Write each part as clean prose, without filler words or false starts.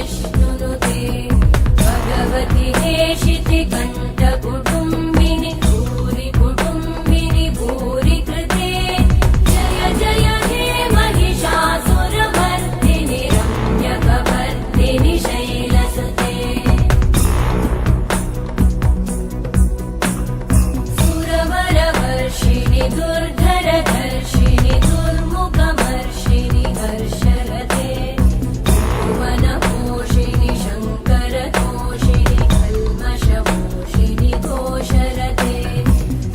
विष्णुनुते भगवति हेशिति कण्ठकुटुम्बिनि भूरि कुटुम्बिनि भूरि कृते जय जय हे महिषासुरमर्दिनि रम्यकवर्दिनि शैलसुते सुरवरवर्षिणि दुर्धरधर्षिणि दुर्मुखमर्षिणि हर्षरते भुवनपोषिणि शङ्करतोषिणि कल्मषपोषिणि घोषरते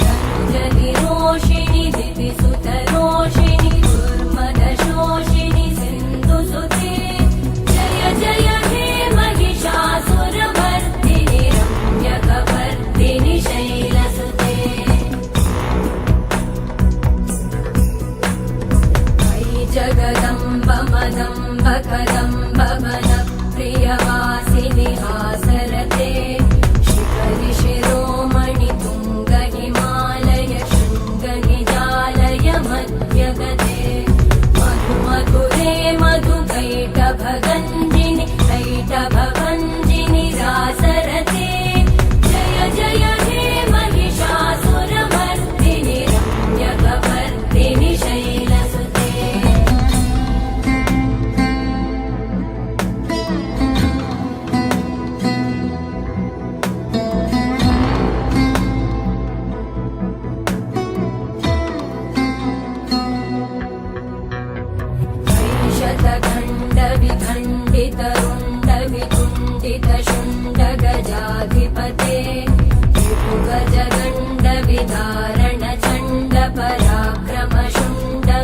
तनुजनिरोषिणि दिविसुतरोषिणि दुर्मदशोषिणि सिन्धुसुते जय जय हे महिषासुरमर्दिनि रम्यकवर्दिनि शैलसुते जगदम्ब मदम्ब कदम्ब वनप्रियवासिनि हासरते शिखरि शिरोमणि तुङ्ग हिमालय शृङ्ग निजालय मध्यगते मधुमधुरे मधुकैटभगञ्जिनि कैटभभञ्जिनि रासरते जय जय हे महिषासुरमर्दिनि रम्यकवर्दिनि शैलसुते शतखण्डविखण्डितरुण्डविकुण्डितशुण्डगजाधिपते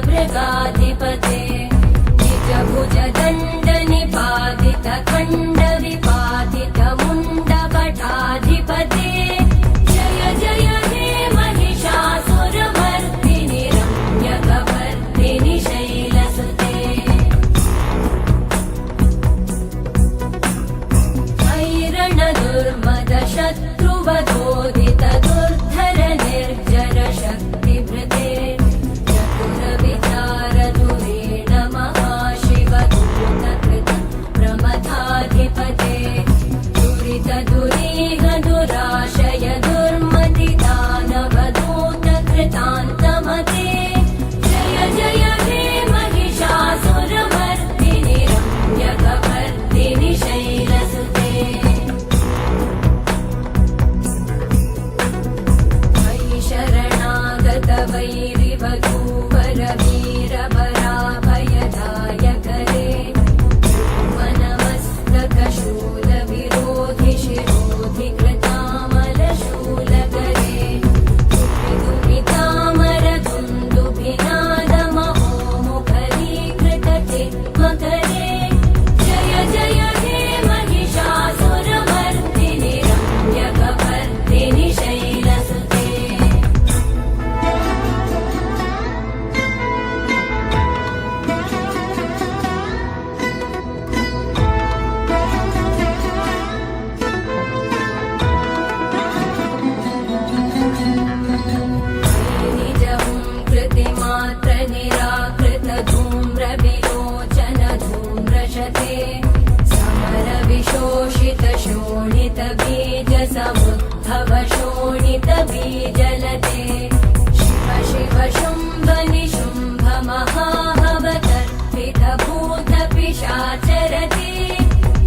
रिपुगजगण्डविधारणचण्डपराक्रमशुण्डमृगाधिपते निजभुजदण्डनिपातितखण्डविपातितमुण्डभटाधिपते जय जय हे महिषासुरमर्दिनि रम्यकवर्दिनि शैलसुते शत्रुवधोदित दुर्धर निर्जर शक्तिभृते चतुरविचार दुरेण महाशिवदूतकृत प्रमथाधिपते दुरित दुरीह दुराशय दुर्मति दानवदूत कृतान्तमते जय जय हे महिषासुरमर्दिनि रम्यकवर्दिनि शैलसुते शरणागत वैरिवधूवर वीरपराभयदायकरे मनमस्तक शूलविरोधि शिरोधि कृतामलशूलकरे दुमितामर दुन्दुभिनादमहोमुखरीकृतते मकरे जय जय हे महिषासुरमर्दिनि रम्यकवर्दिनि शैलसुते निजहुं कृतिमात्र निराकृत धूम्रविलोचन धूम्रशते समर विशोषित शोणित बीज समुद्भव शोणित बीजलते शिव शिव शुम्भ निशुम्भ महाभवतर्पित भूत पिशाचरते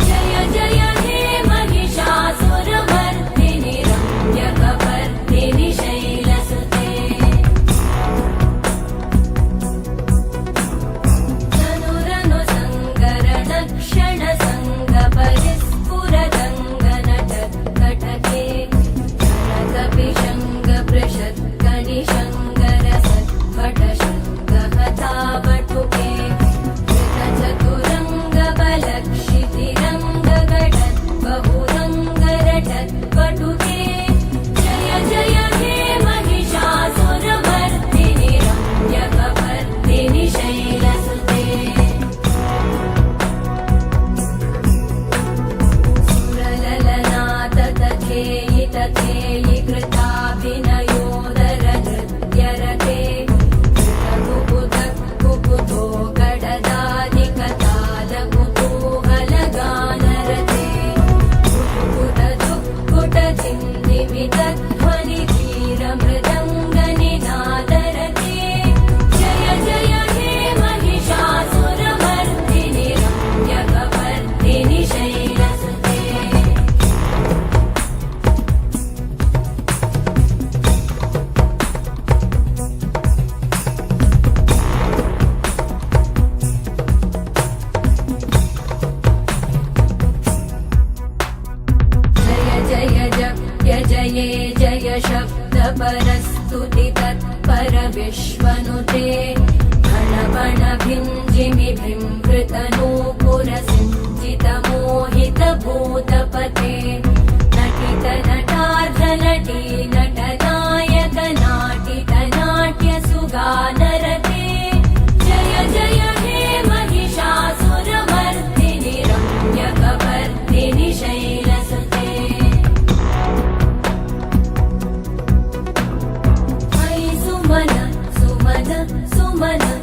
जय जय हे महिषासुरमर्दिनि रम्यकवर्दिनि शैलसुते धनुरनु सङ्गरण क्षण सङ्ग परिस्फुरदङ्गनटकटके कनकपिशङ्ग पृषत्कनिशङ्गरसत्पट शङ्गहतावटुके कृतचतुरङ्ग మన